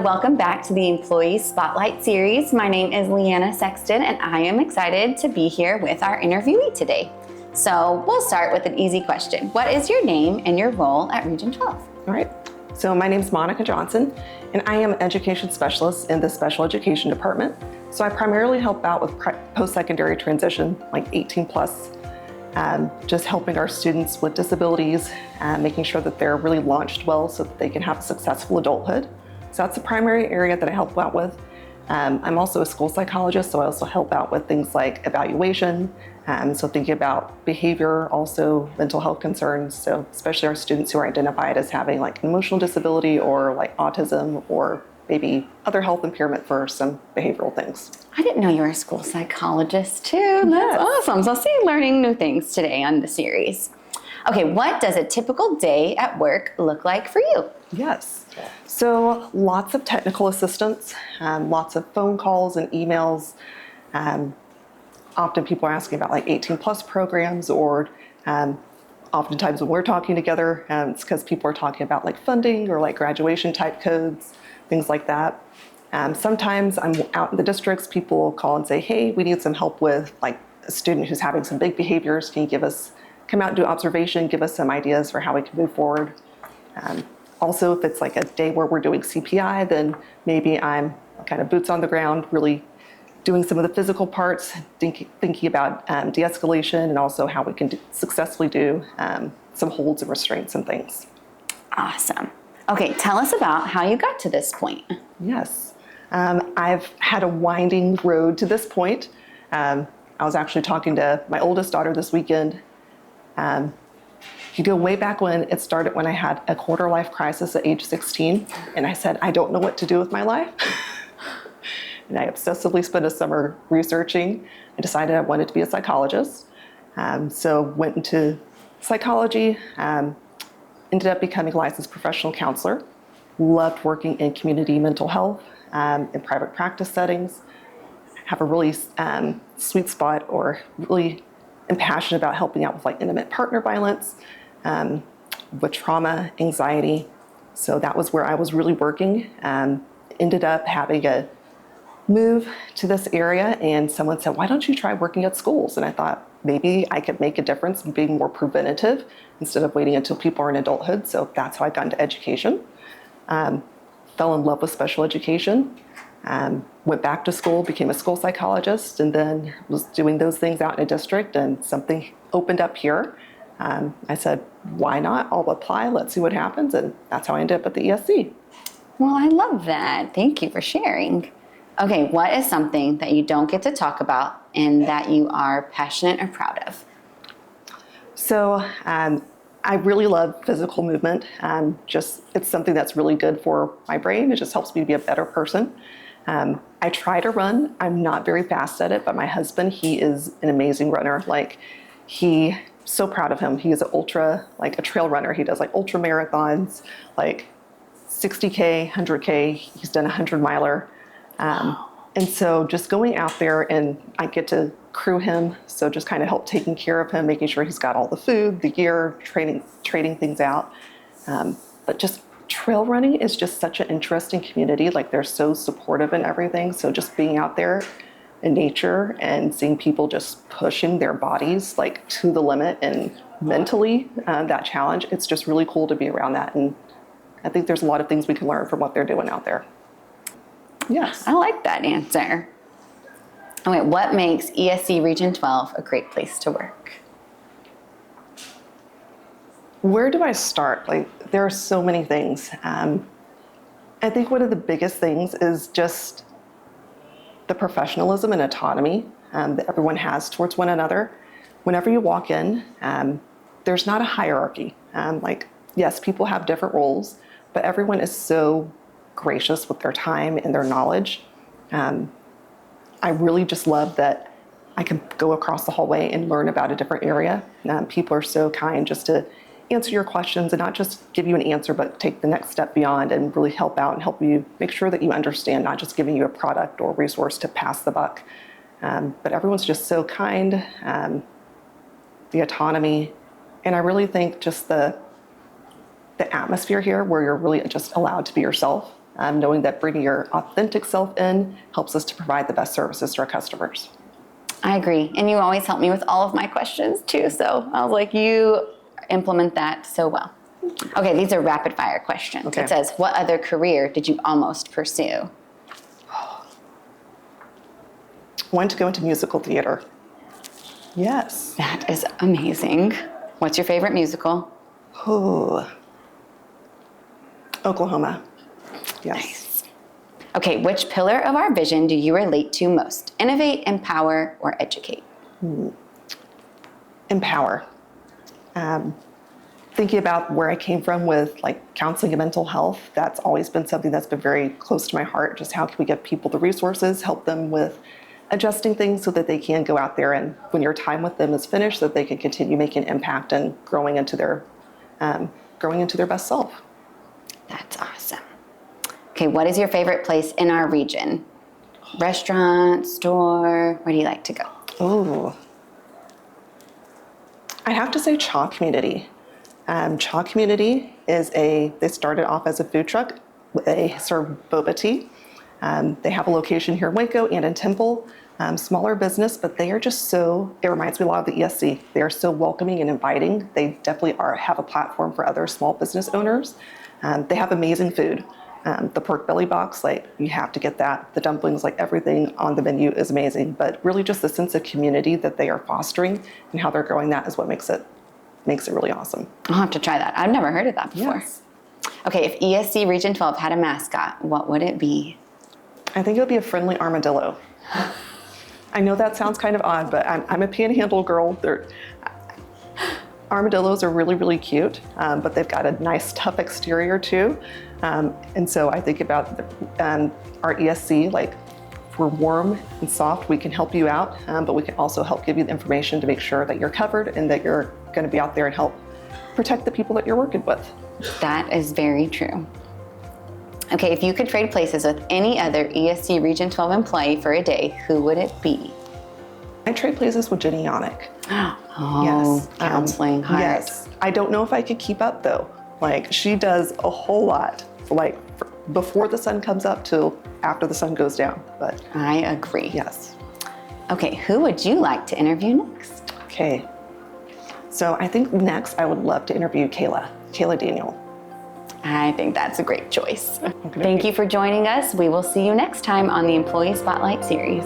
to welcome back to the Employee Spotlight series. My name is Leanna Sexton, and I am excited to be here with our interviewee today. So we'll start with an easy question. What is your name and your role at Region 12? All right. So my name is Monica Johnson, and I am an education specialist in the special education department. So I primarily help out with post-secondary transition, like 18 plus, just helping our students with disabilities, making sure that they're really launched well so that they can have a successful adulthood. So that's the primary area that I help out with. I'm also a school psychologist, so I also help out with things like evaluation, so thinking about behavior, also mental health concerns, so especially our students who are identified as having like an emotional disability or like autism or maybe other health impairment for some behavioral things. I didn't know you were a school psychologist too. That's awesome. So see, learning new things today on the series. Okay, what does a typical day at work look like for you? Yes. So lots of technical assistance, lots of phone calls and emails. Often people are asking about like 18 plus programs, or oftentimes when we're talking together, it's because people are talking about like funding or like graduation type codes, things like that. Sometimes I'm out in the districts, people will call and say, hey, we need some help with like a student who's having some big behaviors. Can you come out and do observation, give us some ideas for how we can move forward. Also, if it's like a day where we're doing CPI, then maybe I'm kind of boots on the ground, really doing some of the physical parts, thinking about de-escalation and also how we can successfully do some holds and restraints and things. Awesome. Okay, tell us about how you got to this point. Yes, I've had a winding road to this point. I was actually talking to my oldest daughter this weekend. You go way back when it started, when I had a quarter life crisis at age 16, and I said, I don't know what to do with my life. And I obsessively spent a summer researching. I decided I wanted to be a psychologist. So went into psychology, ended up becoming a licensed professional counselor. Loved working in community mental health, in private practice settings. Have a really sweet spot, or really am passionate about helping out with like intimate partner violence, with trauma, anxiety. So that was where I was really working. Ended up having a move to this area, and someone said, why don't you try working at schools? And I thought maybe I could make a difference in being more preventative instead of waiting until people are in adulthood. So that's how I got into education. Fell in love with special education. Went back to school, became a school psychologist, and then was doing those things out in a district, and something opened up here. I said, why not? I'll apply, let's see what happens, and that's how I ended up at the ESC. Well, I love that. Thank you for sharing. Okay, what is something that you don't get to talk about and that you are passionate or proud of? So I really love physical movement. It's something that's really good for my brain. It just helps me to be a better person. I try to run. I'm not very fast at it, but my husband, he is an amazing runner. So proud of him. He is a trail runner. He does like ultra marathons, like 60K, 100K. He's done a 100-miler. And so just going out there, and I get to crew him. So just kind of help taking care of him, making sure he's got all the food, the gear, trading things out. But just trail running is just such an interesting community. Like they're so supportive and everything. So just being out there in nature and seeing people just pushing their bodies like to the limit, and mentally that challenge, it's just really cool to be around that. And I think there's a lot of things we can learn from what they're doing out there. Yes. I like that answer. Okay, what makes ESC Region 12 a great place to work? Where do I start? Like, there are so many things. I think one of the biggest things is just the professionalism and autonomy that everyone has towards one another. Whenever you walk in, there's not a hierarchy. Yes, people have different roles, but everyone is so gracious with their time and their knowledge. I really just love that I can go across the hallway and learn about a different area. People are so kind just to answer your questions and not just give you an answer, but take the next step beyond and really help out and help you make sure that you understand, not just giving you a product or resource to pass the buck. But everyone's just so kind, the autonomy, and I really think just the atmosphere here where you're really just allowed to be yourself. knowing that bringing your authentic self in helps us to provide the best services to our customers. I agree. And you always help me with all of my questions too. So I was like, you implement that so well. Okay, these are rapid fire questions. Okay. It says, what other career did you almost pursue? Wanted to go into musical theater. Yes. That is amazing. What's your favorite musical? Ooh. Oklahoma. Yes. Nice. Okay, which pillar of our vision do you relate to most? Innovate, empower, or educate? Empower. Thinking about where I came from with like counseling and mental health, that's always been something that's been very close to my heart. Just how can we give people the resources, help them with adjusting things so that they can go out there and when your time with them is finished, that they can continue making impact and growing into their best self. That's awesome. Okay, what is your favorite place in our region? Restaurant, store, where do you like to go? Oh, I have to say Chaw Community. Chaw Community they started off as a food truck. They serve boba tea. They have a location here in Waco and in Temple. Smaller business, but they are just it reminds me a lot of the ESC. They are so welcoming and inviting. They definitely have a platform for other small business owners. They have amazing food. The pork belly box, like you have to get that. The dumplings, like everything on the menu is amazing, but really just the sense of community that they are fostering and how they're growing that is what makes it really awesome. I'll have to try that. I've never heard of that before. Yes. Okay, if ESC Region 12 had a mascot, what would it be? I think it would be a friendly armadillo. I know that sounds kind of odd, but I'm a Panhandle girl. Armadillos are really, really cute, but they've got a nice, tough exterior too. And so I think about our ESC, like we're warm and soft, we can help you out, but we can also help give you the information to make sure that you're covered and that you're going to be out there and help protect the people that you're working with. That is very true. Okay, if you could trade places with any other ESC Region 12 employee for a day, who would it be? I trade places with Jenny Yannick. Oh, Yes. counseling, hard. Yes. I don't know if I could keep up though. Like she does a whole lot, like before the sun comes up till after the sun goes down. But I agree. yes. Okay, who would you like to interview next? Okay. So I think next I would love to interview Kayla Daniel. I think that's a great choice. Thank you for joining us. We will see you next time on the Employee Spotlight series.